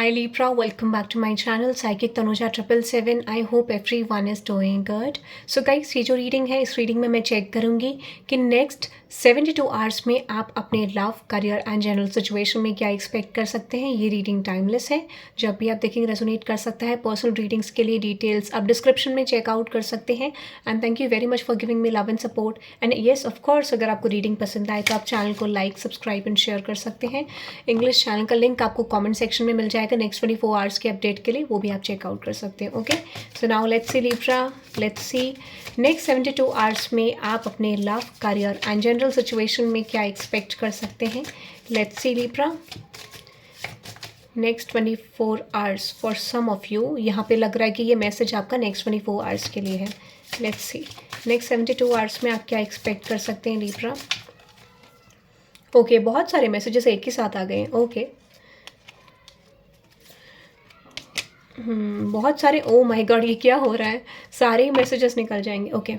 Hi Libra, welcome back to my channel Psychic Tanuja 777. I hope everyone is doing good. So guys, ये जो reading है इस reading में मैं check करूँगी कि नेक्स्ट 72 आवर्स में आप अपने love, career and general situation में क्या एक्सपेक्ट कर सकते हैं। ये रीडिंग टाइमलेस है, जब भी आप देखेंगे रेजोनेट कर सकता है। पर्सनल रीडिंग्स के लिए डिटेल्स आप डिस्क्रिप्शन में चेकआउट कर सकते हैं। And thank you very much for giving me love and support. And yes of course, अगर आपको रीडिंग पसंद आए तो आप चैनल को लाइक, सब्सक्राइब एंड शेयर कर सकते हैं। इंग्लिश चैनल का लिंक आपको कॉमेंट सेक्शन में मिल जाएगा नेक्स्ट 24 आवर्स के अपडेट के लिए, वो भी आप चेकआउट कर सकते हैं। Okay, so now let's see Libra, let's see next 72 hours में आप अपने love, career and general situation में क्या एक्सपेक्ट कर सकते हैं। Let's see Libra, next 24 hours for some of you. यहाँ पे लग रहा है कि ये मैसेज आपका नेक्स्ट 24 आवर्स के लिए है। लेट्स सी नेक्स्ट 72 आवर्स में आप क्या एक्सपेक्ट कर सकते हैं लिब्रा। ओके, बहुत सारे मैसेजेस एक ही साथ आ गए हैं। ओके, बहुत सारे। ओ माय गॉड, ये क्या हो रहा है, सारे ही मैसेजेस निकल जाएंगे। ओके,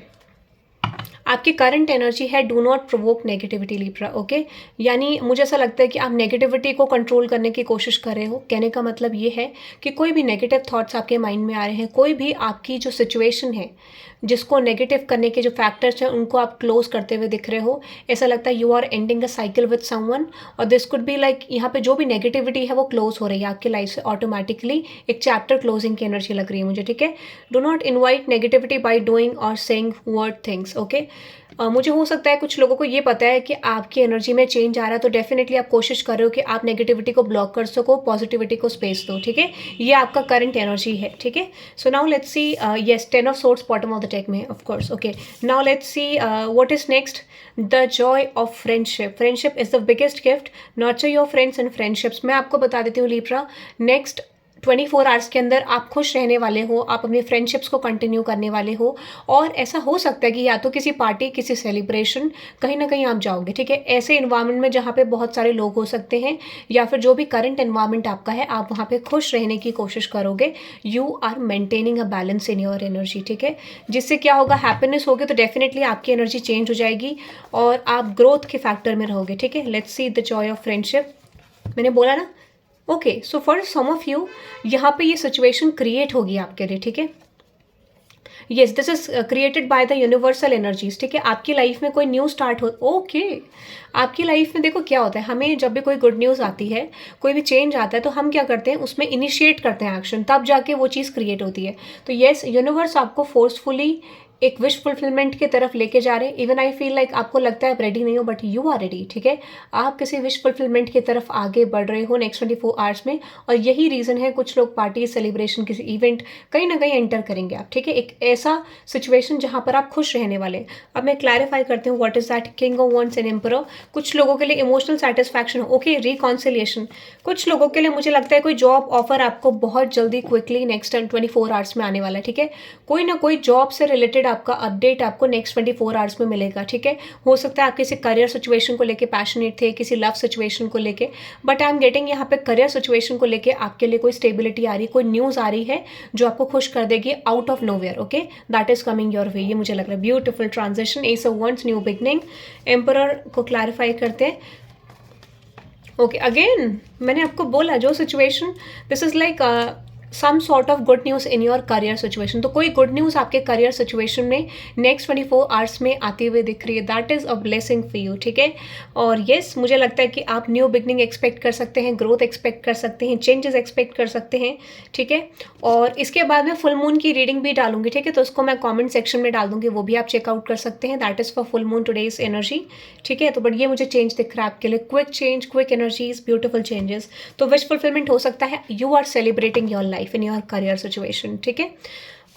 आपकी करंट एनर्जी है do not provoke negativity Libra. Okay, यानी मुझे ऐसा लगता है कि आप नेगेटिविटी को कंट्रोल करने की कोशिश कर रहे हो। कहने का मतलब ये है कि कोई भी नेगेटिव थॉट्स आपके माइंड में आ रहे हैं, कोई भी आपकी जो सिचुएशन है जिसको नेगेटिव करने के जो फैक्टर्स हैं उनको आप क्लोज करते हुए दिख रहे हो। ऐसा लगता है you are ending a cycle with someone, और दिस कुड बी लाइक यहाँ पे जो भी नेगेटिविटी है वो क्लोज हो रही है आपकी लाइफ से ऑटोमेटिकली। एक चैप्टर क्लोजिंग की एनर्जी लग रही है मुझे। ठीक है, do not invite negativity by doing और सेइंग वर्ड थिंग्स। ओके, मुझे हो सकता है कुछ लोगों को ये पता है कि आपकी एनर्जी में चेंज आ रहा है, तो डेफिनेटली आप कोशिश कर रहे हो कि आप नेगेटिविटी को ब्लॉक कर सको, पॉजिटिविटी को स्पेस दो। ठीक है, ये आपका करंट एनर्जी है। ठीक है, so now let's see, yes 10 of swords bottom of the deck में of course. Okay, now let's see what is next. The joy of friendship. Friendship is the biggest gift, nurture your friends and friendships. मैं आपको बता देती हूँ Libra, next 24 hours के अंदर आप खुश रहने वाले हो, आप अपनी फ्रेंडशिप्स को कंटिन्यू करने वाले हो। और ऐसा हो सकता है कि या तो किसी पार्टी, किसी सेलिब्रेशन, कहीं ना कहीं आप जाओगे। ठीक है, ऐसे इन्वायरमेंट में जहाँ पे बहुत सारे लोग हो सकते हैं, या फिर जो भी करंट इन्वायरमेंट आपका है, आप वहाँ पे खुश रहने की कोशिश करोगे। You are maintaining a balance in your energy. ठीक है, जिससे क्या होगा, हैप्पीनेस होगी तो डेफिनेटली आपकी एनर्जी चेंज हो जाएगी और आप ग्रोथ के फैक्टर में रहोगे। ठीक है, let's see the joy of friendship. मैंने बोला ना। Okay, so for some of you यहाँ पे ये सिचुएशन क्रिएट होगी आपके लिए। ठीक है, yes this is created by the universal energies. ठीक है, आपकी लाइफ में कोई न्यू स्टार्ट हो। ओके, आपकी लाइफ में देखो क्या होता है, हमें जब भी कोई गुड न्यूज़ आती है, कोई भी चेंज आता है, तो हम क्या करते हैं, उसमें इनिशिएट करते हैं एक्शन, तब जाके वो चीज़ क्रिएट होती है। तो येस, यूनिवर्स आपको फोर्सफुली एक विश फुलफिलमेंट की तरफ लेके जा रहे हैं। इवन आई फील लाइक आपको लगता है आप रेडी नहीं हो, बट यू आर रेडी। ठीक है, आप किसी विश फुलफिलमेंट की तरफ आगे बढ़ रहे हो नेक्स्ट 24 आवर्स में, और यही रीज़न है कुछ लोग पार्टी, सेलिब्रेशन, किसी इवेंट कहीं ना कहीं एंटर करेंगे आप। ठीक है, एक ऐसा सिचुएशन जहाँ पर आप खुश रहने वाले हैं। अब मैं क्लैरिफाई करती हूँ what is that king of wands and emperor. कुछ लोगों के लिए इमोशनल सेटिस्फैक्शन, ओके, रिकॉन्सिलिएशन। कुछ लोगों के लिए मुझे लगता है कोई जॉब ऑफर आपको बहुत जल्दी क्विकली नेक्स्ट 24 आवर्स में आने वाला है। ठीक है, कोई ना कोई जॉब से रिलेटेड आपका अपडेट आपको नेक्स्ट 24 आवर्स में मिलेगा। ठीक है, हो सकता है आप किसी करियर सिचुएशन को लेके पैशनेट थे, किसी लव सिचुएशन को लेके, बट आई एम गेटिंग यहाँ पे करियर सिचुएशन को लेके आपके लिए कोई स्टेबिलिटी आ रही, कोई न्यूज़ आ रही है जो आपको खुश कर देगी out of nowhere. Okay, that is coming your way. ये मुझे लग रहा है beautiful transition, ace of wands, new beginning. Emperor को क्लैरिफाई करते हैं। ओके, अगेन मैंने आपको बोला जो situation, this is like some sort of good news in your career situation. तो कोई गुड न्यूज़ आपके करियर सिचुएशन में नेक्स्ट 24 आवर्स में आते हुए दिख रही है, that is a blessing for you. ठीक है, और येस मुझे लगता है कि आप न्यू बिगनिंग एक्सपेक्ट कर सकते हैं, ग्रोथ एक्सपेक्ट कर सकते हैं, चेंजेस एक्सपेक्ट कर सकते हैं। ठीक है, और इसके बाद मैं फुल मून की रीडिंग भी डालूंगी। ठीक है, तो उसको मैं कॉमेंट सेक्शन में डाल दूंगी, वो भी आप चेकआउट कर सकते हैं। That is for full moon today's energy. ठीक है, तो बट ये मुझे चेंज दिख रहा है आपके लिए, quick change, quick energies, beautiful changes. तो विश फुलफिलमेंट हो सकता है, you are celebrating your life in your career situation. ठीक है,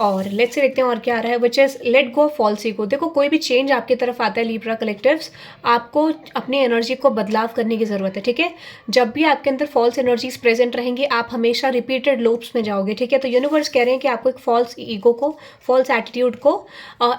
और लेट्स से देखते हैं और क्या आ रहा है, which is let go false ego. देखो कोई भी चेंज आपकी तरफ आता है लिब्रा कलेक्टिव्स, आपको अपनी एनर्जी को बदलाव करने की जरूरत है। ठीक है, जब भी आपके अंदर फॉल्स एनर्जीज प्रेजेंट रहेंगी, आप हमेशा रिपीटेड लूप्स में जाओगे। ठीक है, तो यूनिवर्स कह रहे हैं कि आपको एक फॉल्स ईगो को, फॉल्स एटीट्यूड को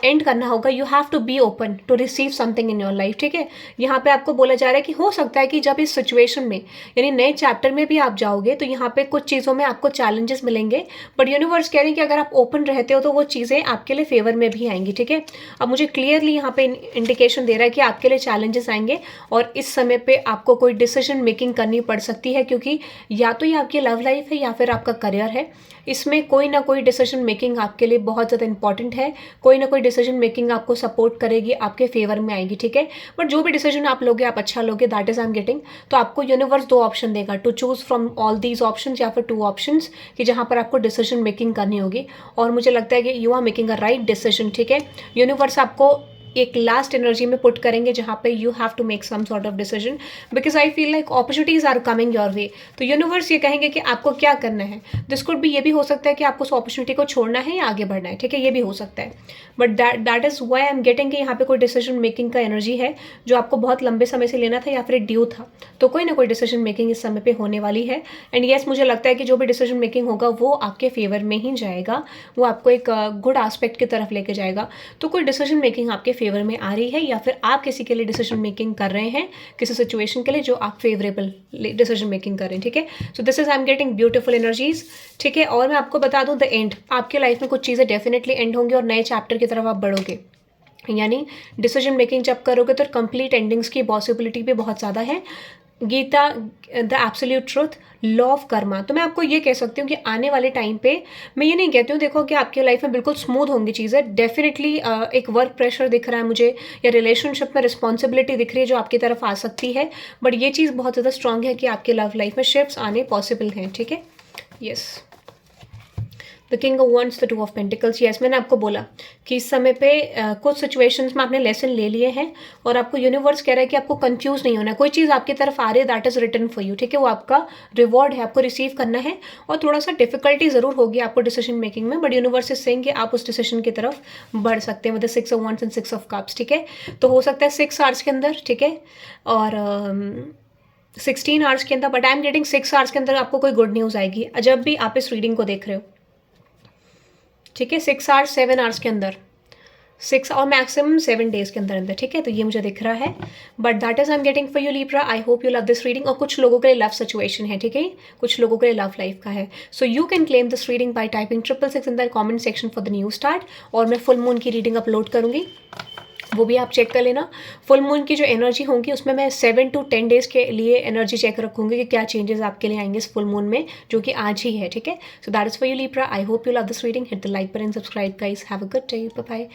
एंड करना होगा। You have to be open to receive something in your life. ठीक है, यहाँ पे आपको बोला जा रहा है कि हो सकता है कि जब इस सिचुएशन में, यानी नए चैप्टर में भी आप जाओगे, तो यहाँ पे कुछ चीज़ों में आपको चैलेंजेस मिलेंगे, बट यूनिवर्स कह रहे हैं कि अगर आप ओपन रहते हो तो वो चीज़ें आपके लिए फेवर में भी आएंगी, ठीक है। अब मुझे क्लियरली यहाँ पे इंडिकेशन दे रहा है कि आपके लिए चैलेंजेस आएंगे और इस समय पे आपको कोई डिसीजन मेकिंग करनी पड़ सकती है, क्योंकि या तो ये आपकी लव लाइफ है या फिर आपका करियर है। इसमें कोई ना कोई डिसीजन मेकिंग आपके लिए बहुत ज़्यादा इंपॉर्टेंट है, कोई ना कोई डिसीजन मेकिंग आपको सपोर्ट करेगी, आपके फेवर में आएगी, ठीक है। बट जो भी डिसीजन आप लोगे आप अच्छा लोगे, that is I am getting. तो आपको यूनिवर्स 2 ऑप्शन देगा, to choose from all these option या फिर 2 ऑप्शंस कि जहाँ पर आपको डिसीजन मेकिंग करनी होगी। और मुझे लगता है कि you are making a right decision, ठीक है। यूनिवर्स आपको एक लास्ट एनर्जी में पुट करेंगे जहाँ पे you have to make some sort of decision, because I feel like opportunities are coming your way. तो यूनिवर्स ये कहेंगे कि आपको क्या करना है। दिस कुड भी, ये भी हो सकता है कि आपको उस अपॉर्चुनिटी को छोड़ना है या आगे बढ़ना है, ठीक है, ये भी हो सकता है। But that is why I am getting कि यहाँ पे कोई डिसीजन मेकिंग का एनर्जी है जो आपको बहुत लंबे समय से लेना था या फिर ड्यू था। तो कोई ना कोई डिसीजन मेकिंग इस समय पे होने वाली है। एंड येस, मुझे लगता है कि जो भी डिसीजन मेकिंग होगा वो आपके फेवर में ही जाएगा, वो आपको एक गुड एस्पेक्ट की तरफ लेके जाएगा। तो कोई डिसीजन मेकिंग आपके फेवर में आ रही है या फिर आप किसी के लिए डिसीजन मेकिंग कर रहे हैं, किसी सिचुएशन के लिए जो आप फेवरेबल डिसीजन मेकिंग कर रहे हैं, ठीक है। So this is I am getting beautiful energies, ठीक है। और मैं आपको बता दूं द एंड, आपके लाइफ में कुछ चीज़ें डेफिनेटली एंड होंगी और नए चैप्टर की तरफ आप बढ़ोगे। यानी डिसीजन मेकिंग जब करोगे तो कंप्लीट एंडिंग्स की पॉसिबिलिटी भी बहुत ज़्यादा है। Gita the absolute truth, law of karma. तो मैं आपको ये कह सकती हूँ कि आने वाले टाइम पे, मैं ये नहीं कहती हूँ देखो कि आपकी लाइफ में बिल्कुल स्मूथ होंगी चीज़ें, डेफिनेटली एक वर्क प्रेशर दिख रहा है मुझे, या रिलेशनशिप में रिस्पॉन्सिबिलिटी दिख रही है जो आपकी तरफ आ सकती है। बट ये चीज़ बहुत ज़्यादा स्ट्रांग है कि आपके लव लाइफ में शिफ्ट्स आने पॉसिबल हैं, ठीक है। Yes, the king of wands, the 2 of pentacles. Yes, मैंने आपको बोला कि इस समय पे कुछ सिचुएशंस में आपने लेसन ले लिए हैं और आपको यूनिवर्स कह रहा है कि आपको कंफ्यूज नहीं होना है। कोई चीज़ आपकी तरफ आ रही है, that is written for you, ठीक है, वो आपका रिवॉर्ड है, आपको रिसीव करना है। और थोड़ा सा डिफिकल्टी ज़रूर होगी आपको डिसीजन मेकिंग में, बट यूनिवर्स इज सेइंग कि आप उस डिसीजन की तरफ बढ़ सकते हैं with 6 of wands and 6 of cups, ठीक है। तो हो सकता है 6 आवर्स के अंदर, ठीक है, और 16 आवर्स के अंदर, but I am getting 6 hours के अंदर आपको कोई गुड न्यूज़ आएगी जब भी आप इस रीडिंग को देख रहे हो, ठीक है। 6 आवर्स 7 आवर्स के अंदर, 6 और मैक्सिमम 7 डेज के अंदर अंदर, ठीक है। तो ये मुझे दिख रहा है, but that is I am getting for you Libra. I hope you love this reading. और कुछ लोगों के लिए लव सिचुएशन है, ठीक है, कुछ लोगों के लिए लव लाइफ का है। So you can claim this reading by typing 666 in the comment section for the new start. और मैं फुल मून की रीडिंग अपलोड करूंगी, वो भी आप चेक कर लेना। फुल मून की जो एनर्जी होंगी उसमें मैं 7 to 10 डेज के लिए एनर्जी चेक रखूंगी कि क्या चेंजेस आपके लिए आएंगे इस फुल मून में, जो कि आज ही है, ठीक है। So that is for you Libra. I hope you love this reading. Hit the like button, subscribe guys, have a good day, bye bye.